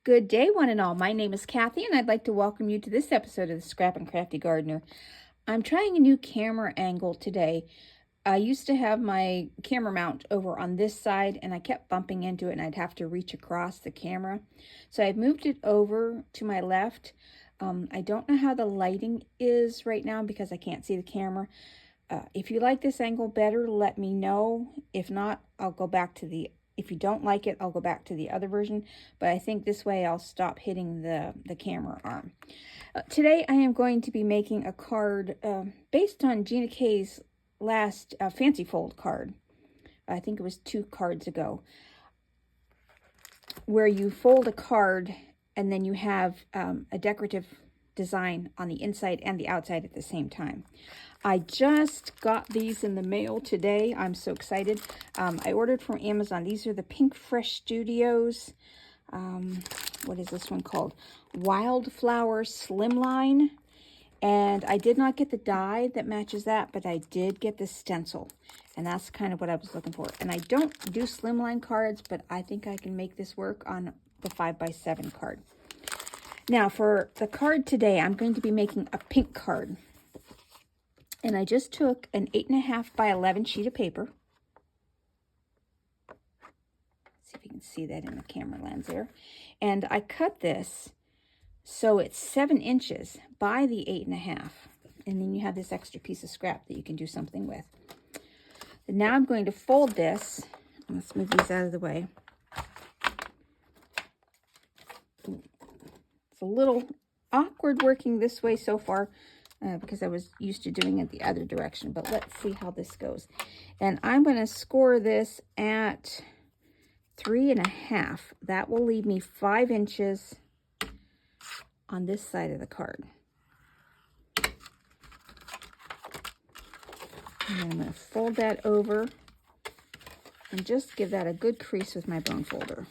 Good day, one and all. My name is Kathy, and I'd like to welcome you to this episode of the Scrap and Crafty Gardener. I'm trying a new camera angle today. I used to have my camera mount over on this side, and I kept bumping into it, and I'd have to reach across the camera. So I've moved it over to my left. I don't know how the lighting is right now because I can't see the camera. If you like this angle better, let me know. If not, I'll go back to the If you don't like it, I'll go back to the other version, but I think this way I'll stop hitting the camera arm. Today I am going to be making a card based on GinaK's last Fancy Fold card. I think it was 2 cards ago, where you fold a card and then you have a decorative design on the inside and the outside at the same time. I just got these in the mail today. I'm so excited. I ordered from Amazon. These are the Pink Fresh Studios. What is this one called? Wildflower Slimline. And I did not get the die that matches that, but I did get the stencil. And that's kind of what I was looking for. And I don't do slimline cards, but I think I can make this work on the 5x7 card. Now, for the card today, I'm going to be making a pink card. And I just took an 8.5 by 11 sheet of paper. See if you can see that in the camera lens there. And I cut this so it's 7 inches by the 8.5. And then you have this extra piece of scrap that you can do something with. And now I'm going to fold this. Let's move these out of the way. It's a little awkward working this way so far. Because I was used to doing it the other direction, but let's see how this goes. And I'm going to score this at 3.5. That will leave me 5 inches on this side of the card. And then I'm going to fold that over and just give that a good crease with my bone folder.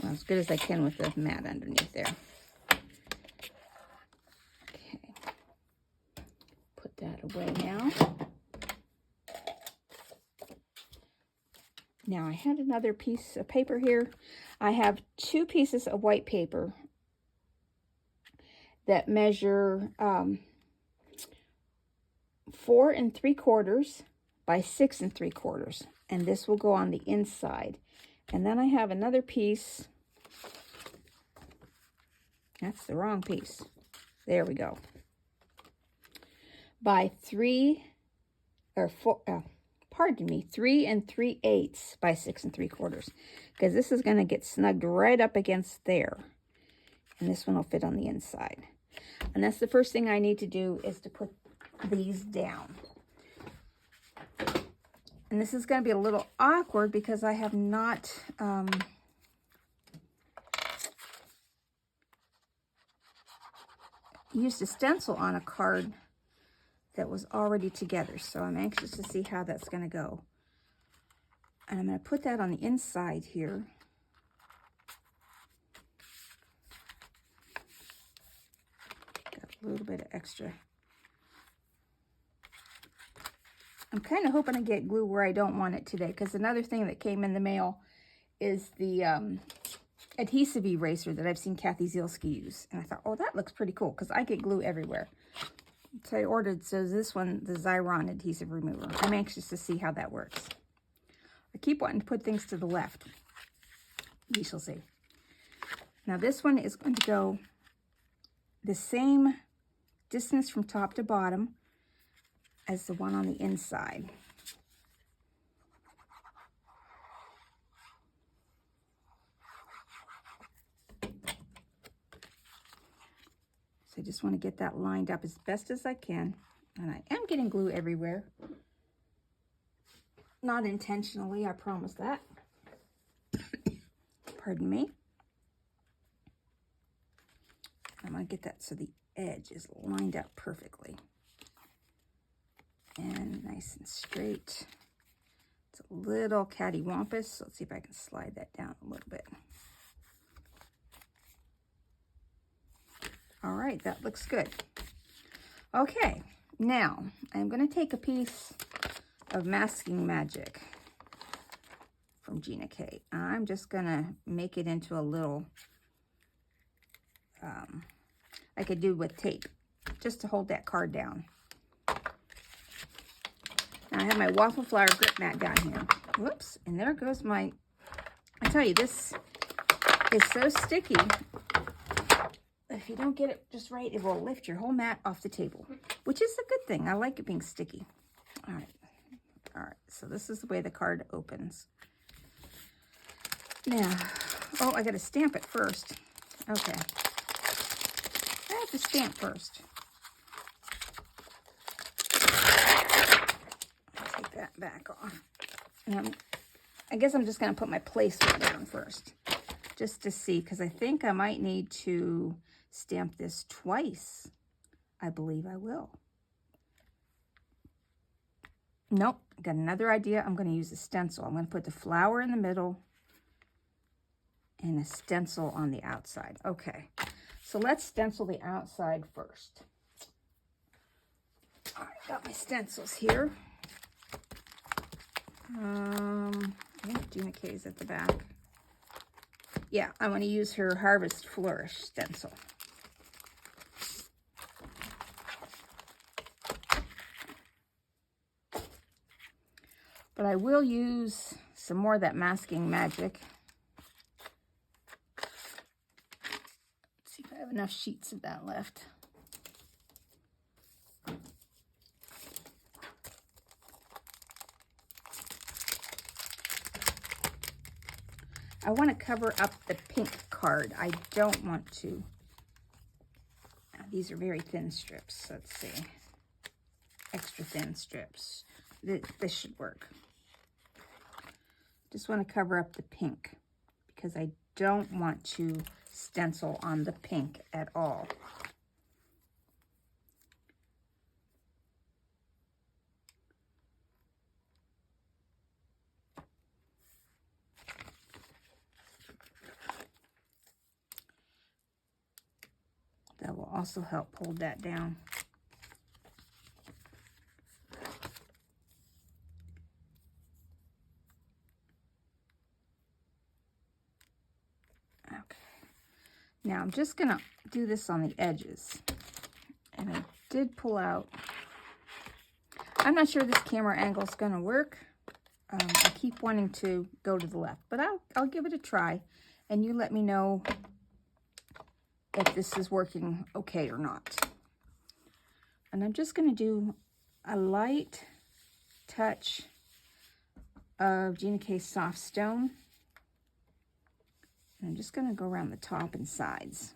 Well, as good as I can with the mat underneath there. That away now. Now I had another piece of paper here. I have 2 pieces of white paper that measure 4 3/4 by 6 3/4, and this will go on the inside. And then I have another piece. That's the wrong piece. There we go. By 3 3 3/8 by 6 3/4, because this is going to get snugged right up against there, and this one will fit on the inside. And that's the first thing I need to do, is to put these down. And this is going to be a little awkward because I have not used a stencil on a card that was already together, so I'm anxious to see how that's going to go. And I'm going to put that on the inside here. Got a little bit of extra. I'm kind of hoping to get glue where I don't want it today, because another thing that came in the mail is the adhesive eraser that I've seen Kathy Zielski use. And I thought, oh, that looks pretty cool, because I get glue everywhere. So I ordered, so this one, the Xyron adhesive remover. I'm anxious to see how that works. I keep wanting to put things to the left. We shall see. Now this one is going to go the same distance from top to bottom as the one on the inside. So I just want to get that lined up as best as I can. And I am getting glue everywhere. Not intentionally, I promise that. Pardon me. I'm going to get that so the edge is lined up perfectly. And nice and straight. It's a little cattywampus, so let's see if I can slide that down a little bit. All right, that looks good. Okay, now I'm going to take a piece of Masking Magic from GinaK. I'm just gonna make it into a little, I could do with tape, just to hold that card down. Now I have my Waffle Flower grip mat down here. Whoops, and there goes my, I tell you, this is so sticky. If you don't get it just right, it will lift your whole mat off the table, which is a good thing. I like it being sticky. All right, so this is the way the card opens. Now, oh, I got to stamp it first. Okay. I have to stamp first. I'll take that back off. And I guess I'm just going to put my placemat down first, just to see, because I think I might need to stamp this twice. I believe I will. Nope, got another idea. I'm going to use a stencil. I'm going to put the flower in the middle and a stencil on the outside. Okay, so let's stencil the outside first. All right, got my stencils here. I think GinaK's at the back. Yeah, I'm going to use her Harvest Flourish stencil. But I will use some more of that Masking Magic. Let's see if I have enough sheets of that left. I want to cover up the pink card. I don't want to. These are very thin strips. Let's see. Extra thin strips. This should work. Just want to cover up the pink because I don't want to stencil on the pink at all. That will also help hold that down. Now I'm just gonna do this on the edges. And I did pull out, I'm not sure this camera angle is gonna work. I keep wanting to go to the left, but I'll give it a try and you let me know if this is working okay or not. And I'm just gonna do a light touch of GinaK's Soft Stone. I'm just going to go around the top and sides.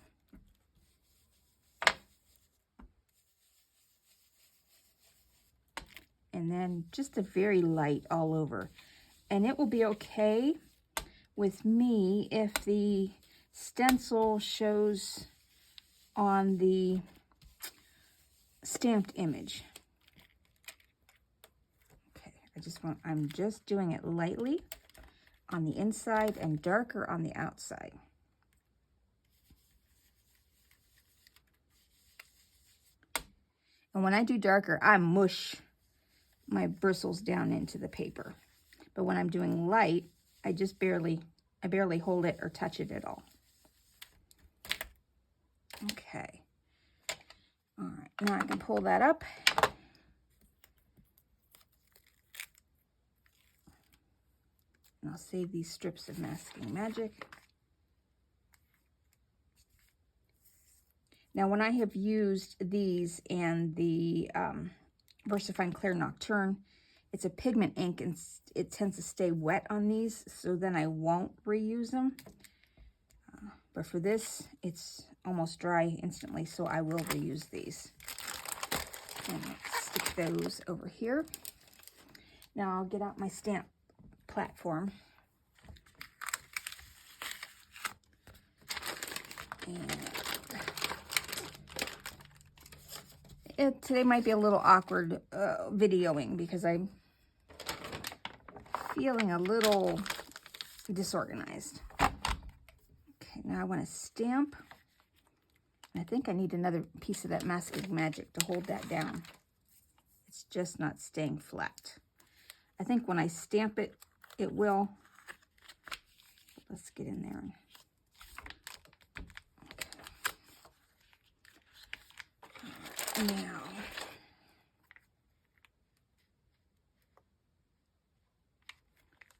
And then just a very light all over. And it will be okay with me if the stencil shows on the stamped image. Okay, I'm just doing it lightly on the inside and darker on the outside. And when I do darker, I mush my bristles down into the paper. But when I'm doing light, I barely hold it or touch it at all. Okay. All right, now I can pull that up. And I'll save these strips of Masking Magic. Now, when I have used these and the VersaFine Clear Nocturne, it's a pigment ink and it tends to stay wet on these, so then I won't reuse them. But for this, it's almost dry instantly, so I will reuse these. And stick those over here. Now I'll get out my stamp platform. And today might be a little awkward videoing because I'm feeling a little disorganized. Okay, now I want to stamp. I think I need another piece of that Masking Magic to hold that down. It's just not staying flat. I think when I stamp it, it will, let's get in there. Okay. Now,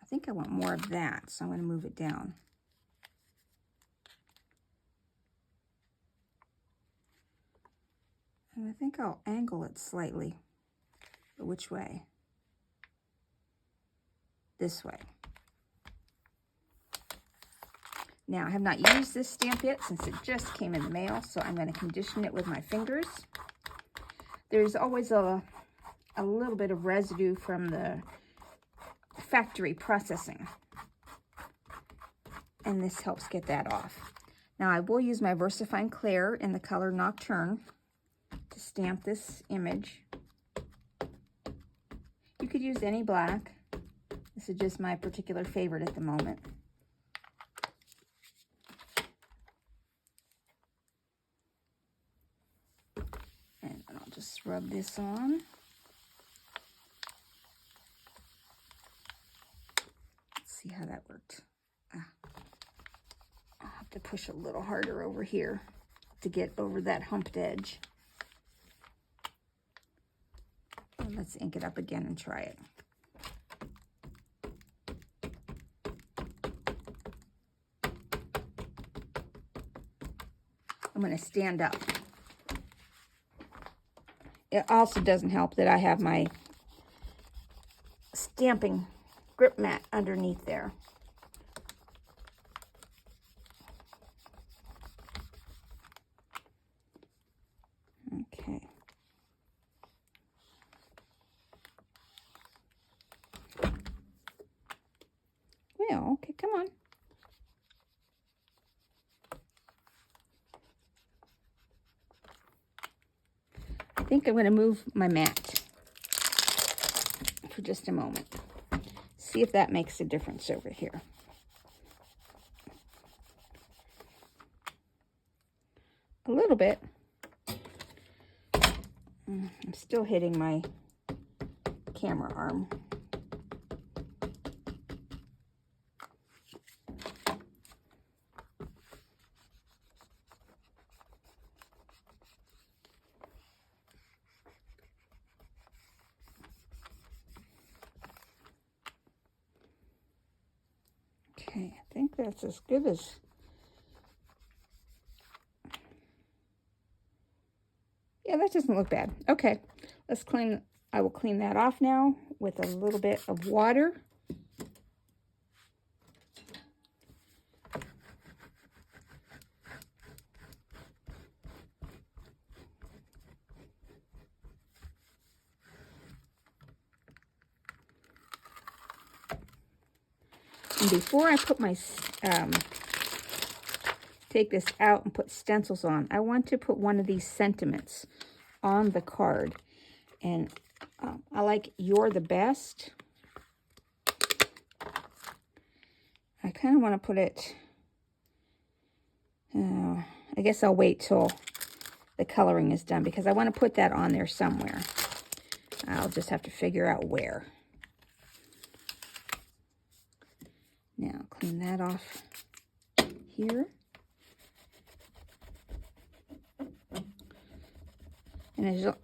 I think I want more of that, so I'm going to move it down. And I think I'll angle it slightly. But which way? This way. Now, I have not used this stamp yet since it just came in the mail, so I'm going to condition it with my fingers. There's always a little bit of residue from the factory processing, and this helps get that off. Now, I will use my VersaFine Clair in the color Nocturne to stamp this image. You could use any black. This is just my particular favorite at the moment. And I'll just rub this on. Let's see how that worked. I'll have to push a little harder over here to get over that humped edge. And let's ink it up again and try it. I'm going to stand up. It also doesn't help that I have my stamping grip mat underneath there. Okay. Well, okay, come on. I think I'm going to move my mat for just a moment. See if that makes a difference over here. A little bit. I'm still hitting my camera arm. Okay, I think that's as good as... Yeah, that doesn't look bad. Okay, let's clean. I will clean that off now with a little bit of water. And before I put my, take this out and put stencils on, I want to put one of these sentiments on the card. And I like "You're the Best." I kind of want to put it, I guess I'll wait till the coloring is done because I want to put that on there somewhere. I'll just have to figure out where. Now, clean that off here. And as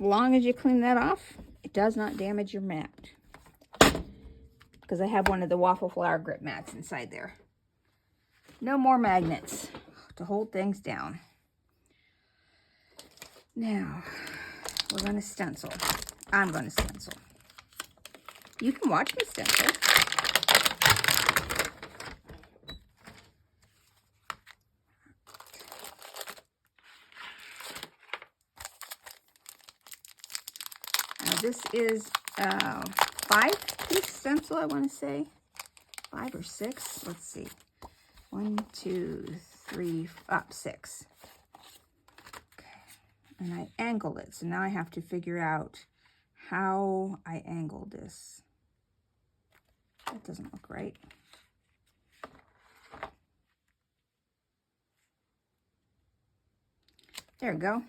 long as you clean that off, it does not damage your mat. Because I have one of the Waffle flower grip mats inside there. No more magnets to hold things down. Now, we're going to stencil. I'm going to stencil. You can watch me stencil. This is 5-piece stencil, I want to say. 5 or 6. Let's see. 1, 2, 3, 6. Okay. And I angled it. So now I have to figure out how I angled this. That doesn't look right. There we go.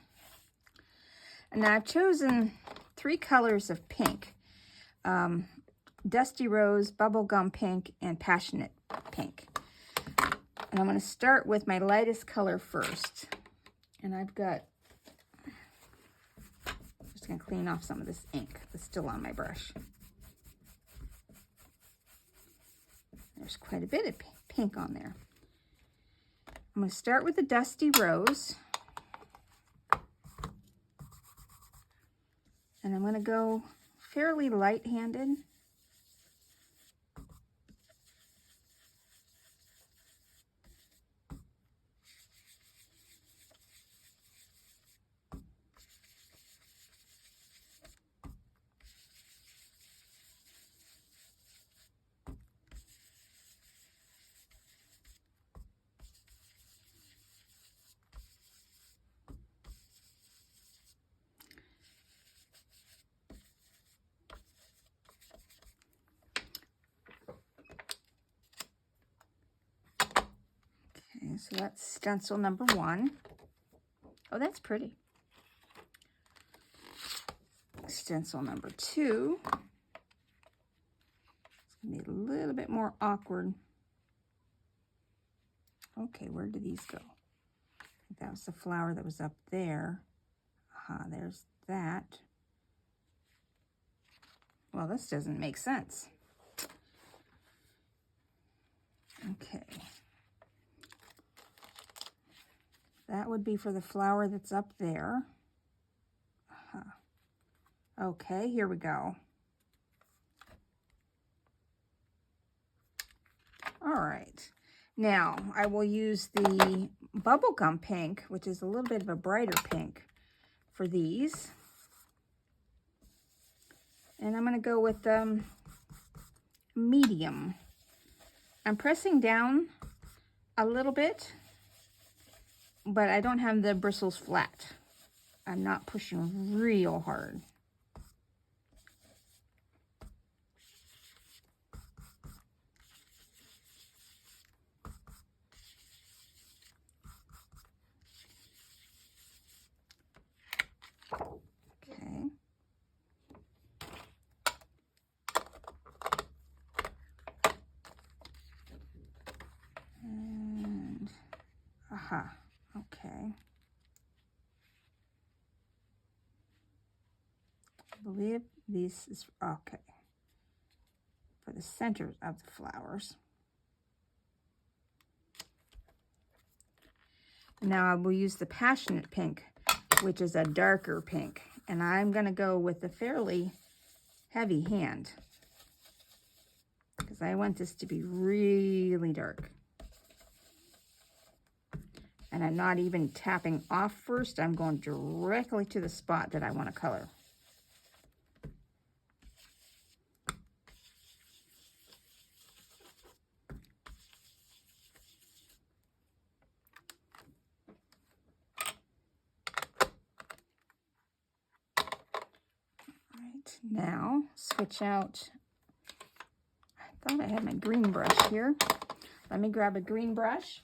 And now I've chosen 3 colors of pink. Dusty Rose, Bubblegum Pink, and Passionate Pink. And I'm going to start with my lightest color first. And I've got, just going to clean off some of this ink that's still on my brush. There's quite a bit of pink on there. I'm going to start with the Dusty Rose. And I'm going to go fairly light-handed. So that's stencil number 1. Oh, that's pretty. Stencil number 2. It's going to be a little bit more awkward. Okay, where did these go? I think that was the flower that was up there. There's that. Well, this doesn't make sense. Okay. That would be for the flower that's up there. Okay, here we go. All right. Now, I will use the Bubblegum Pink, which is a little bit of a brighter pink, for these. And I'm going to go with medium. I'm pressing down a little bit, but I don't have the bristles flat. I'm not pushing real hard. Okay. And, okay. I believe this is, okay, for the center of the flowers. Now I will use the Passionate Pink, which is a darker pink. And I'm going to go with a fairly heavy hand, because I want this to be really dark. And I'm not even tapping off first. I'm going directly to the spot that I want to color. Now, switch out. I thought I had my green brush here. Let me grab a green brush.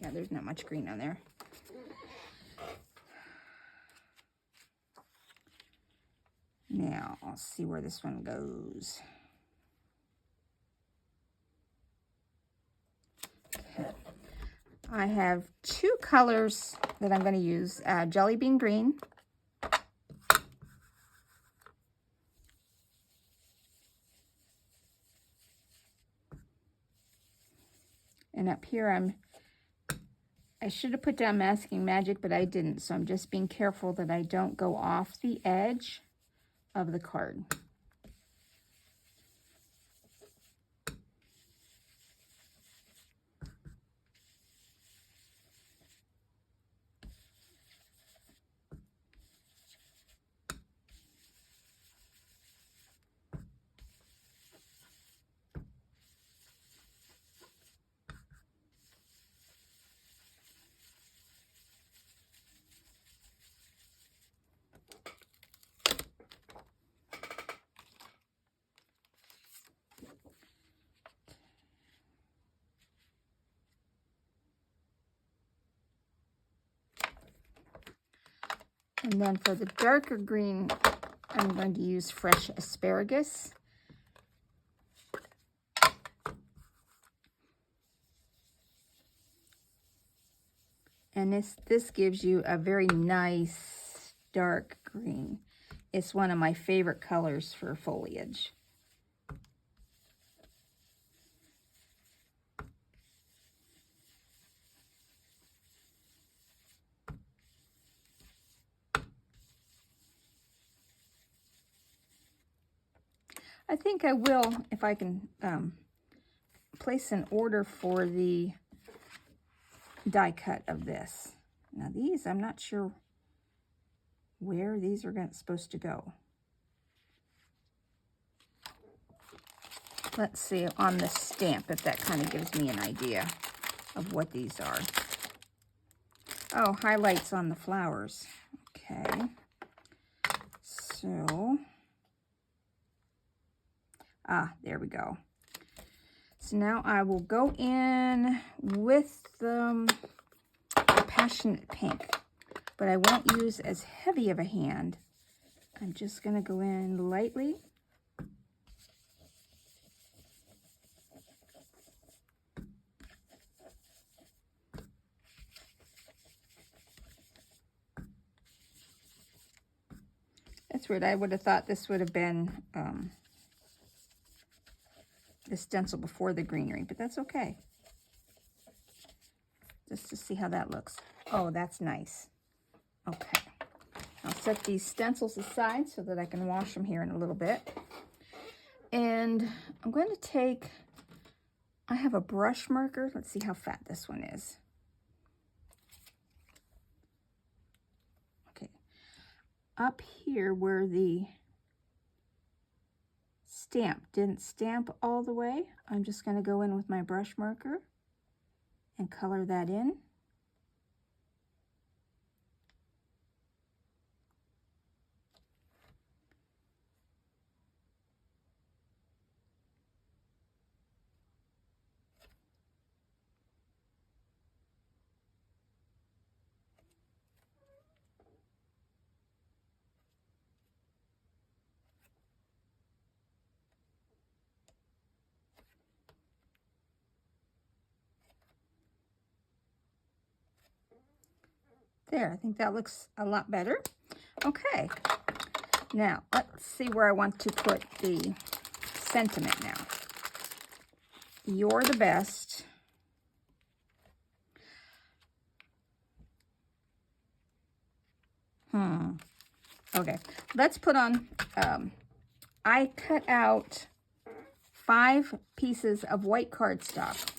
Yeah, there's not much green on there. Now, I'll see where this one goes. I have 2 colors that I'm going to use, Jelly Bean Green and up here I should have put down Masking Magic, but I didn't, so I'm just being careful that I don't go off the edge of the card. And then for the darker green, I'm going to use fresh asparagus. And this gives you a very nice dark green. It's one of my favorite colors for foliage. I think I will, if I can place an order for the die cut of this. Now these, I'm not sure where these are supposed to go. Let's see on the stamp if that kind of gives me an idea of what these are. Oh, highlights on the flowers. Okay. So, there we go. So now I will go in with the Passionate Pink, but I won't use as heavy of a hand. I'm just going to go in lightly. That's weird. I would have thought this would have been the stencil before the greenery, but that's okay. Just to see how that looks. Oh, that's nice. Okay. I'll set these stencils aside so that I can wash them here in a little bit. And I'm going to take, I have a brush marker. Let's see how fat this one is. Okay. Up here where the stamp didn't stamp all the way, I'm just going to go in with my brush marker and color that in. There, I think that looks a lot better. Okay, now let's see where I want to put the sentiment now. You're the best. Okay, let's put on, I cut out 5 pieces of white cardstock.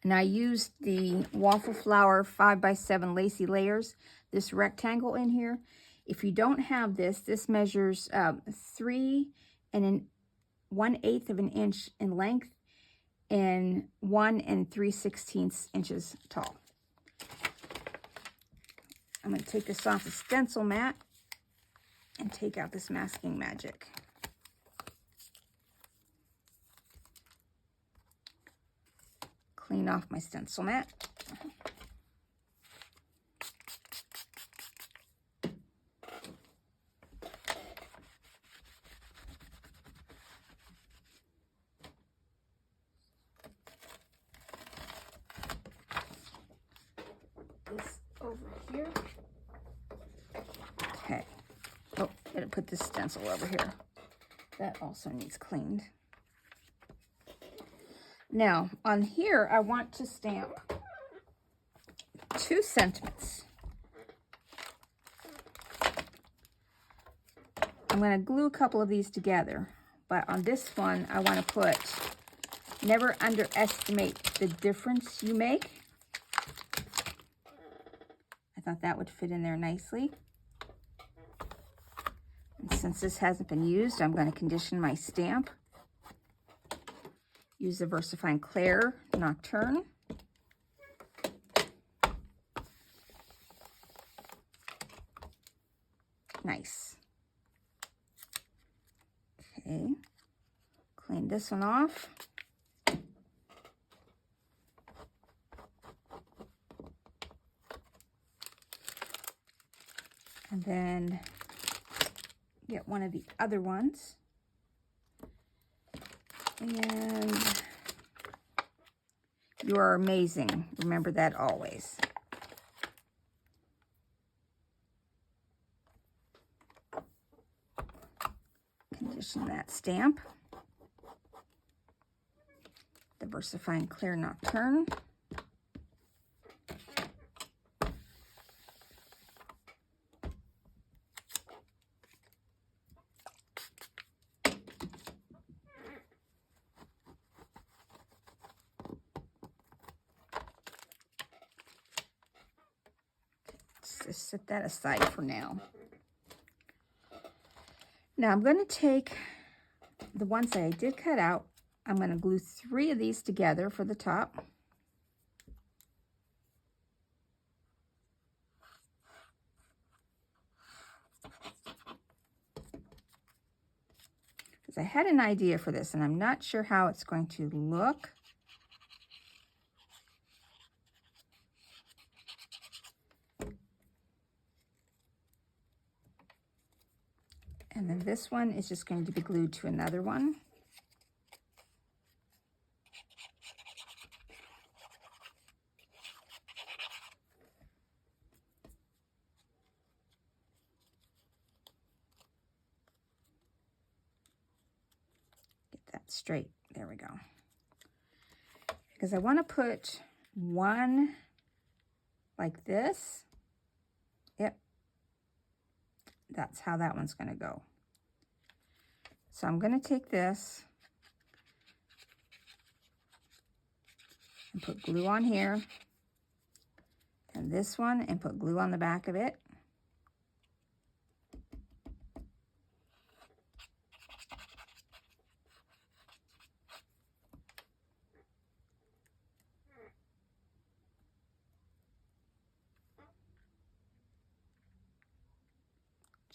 And I used the Waffle Flower 5x7 Lacy layers, this rectangle in here. If you don't have this, this measures 3 1/8 of an inch in length and 1 3/16 inches tall. I'm going to take this off the stencil mat and take out this masking magic. Clean off my stencil mat. This over here. Okay. Oh, gotta put this stencil over here. That also needs cleaned. Now, on here, I want to stamp 2 sentiments. I'm going to glue a couple of these together, but on this one, I want to put, never underestimate the difference you make. I thought that would fit in there nicely. And since this hasn't been used, I'm going to condition my stamp. Use the VersaFine Claire Nocturne. Nice. Okay. Clean this one off. And then get one of the other ones. And you are amazing. Remember that always. Condition that stamp. Diversifying Clear Nocturne. Just set that aside for now. Now I'm going to take the ones that I did cut out. I'm going to glue 3 of these together for the top. Because I had an idea for this and I'm not sure how it's going to look. And then this one is just going to be glued to another one. Get that straight. There we go. Because I want to put one like this. Yep. That's how that one's going to go. So I'm going to take this and put glue on here, and this one, and put glue on the back of it.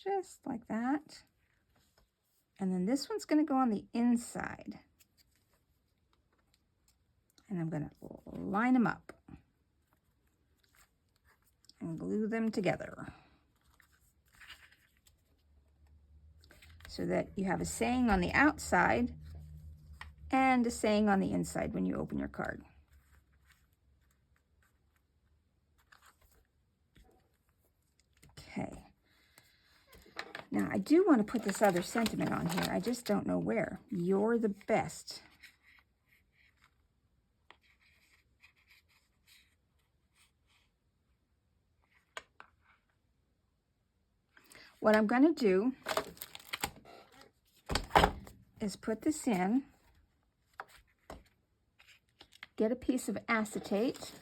Just like that. And then this one's going to go on the inside. And I'm going to line them up and glue them together so that you have a saying on the outside and a saying on the inside when you open your card. Okay. Now, I do want to put this other sentiment on here. I just don't know where. You're the best. What I'm going to do is put this in, get a piece of acetate,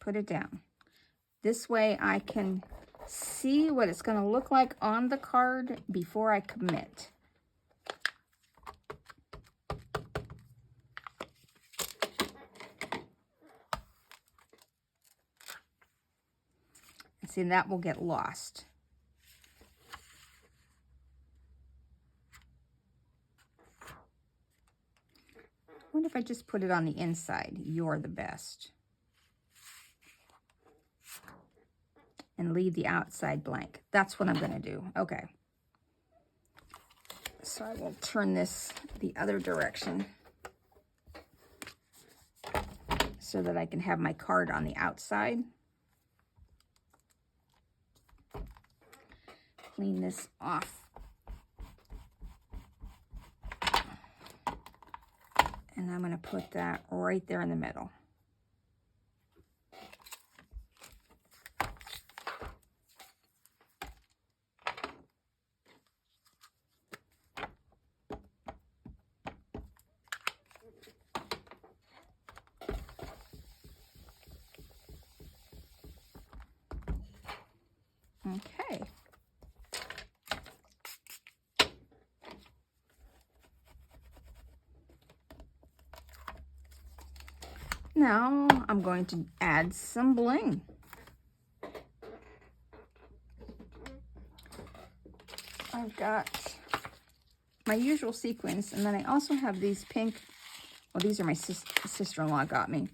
put it down. This way I can see what it's going to look like on the card before I commit. And see, that will get lost. I wonder if I just put it on the inside. You're the best. And leave the outside blank. That's what I'm going to do. Okay. So I will turn this the other direction so that I can have my card on the outside. Clean this off. And I'm going to put that right there in the middle. Okay. Now I'm going to add some bling. I've got my usual sequins, and then I also have these pink, well, these are my sister-in-law got me.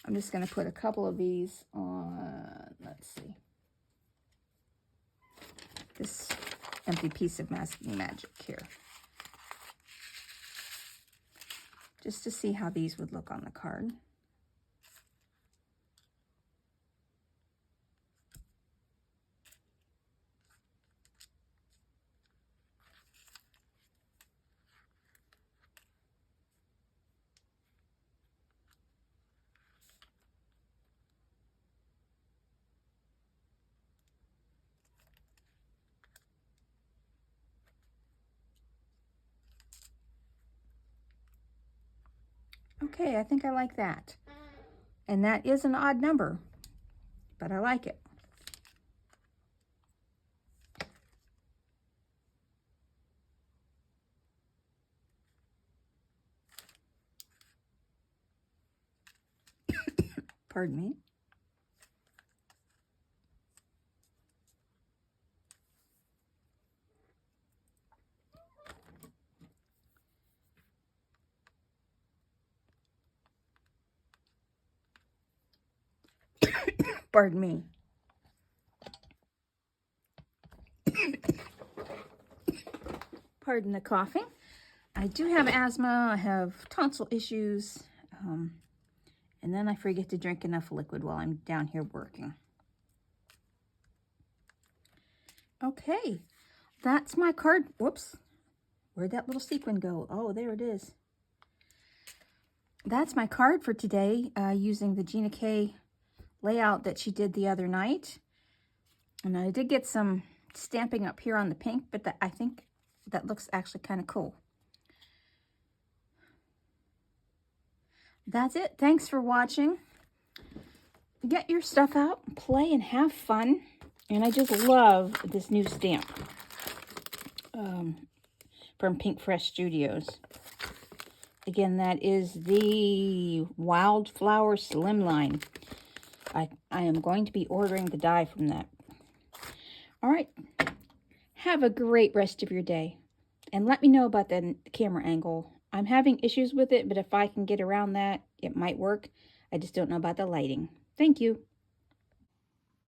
I'm just going to put a couple of these on, let's let's see. This empty piece of masking magic here. Just to see how these would look on the card. Okay, I think I like that. And that is an odd number, but I like it. Pardon me. Pardon me. Pardon the coughing. I do have asthma. I have tonsil issues. And then I forget to drink enough liquid while I'm down here working. Okay, that's my card. Whoops. Where'd that little sequin go? Oh, there it is. That's my card for today, using the GinaK layout that she did the other night. And I did get some stamping up here on the pink, but I think that looks actually kind of cool. That's it. Thanks for watching. Get your stuff out, play, and have fun. And I just love this new stamp from Pink Fresh Studios. Again, that is the Wildflower Slimline. I am going to be ordering the die from that. All right. Have a great rest of your day. And let me know about the camera angle. I'm having issues with it, but if I can get around that, it might work. I just don't know about the lighting. Thank you.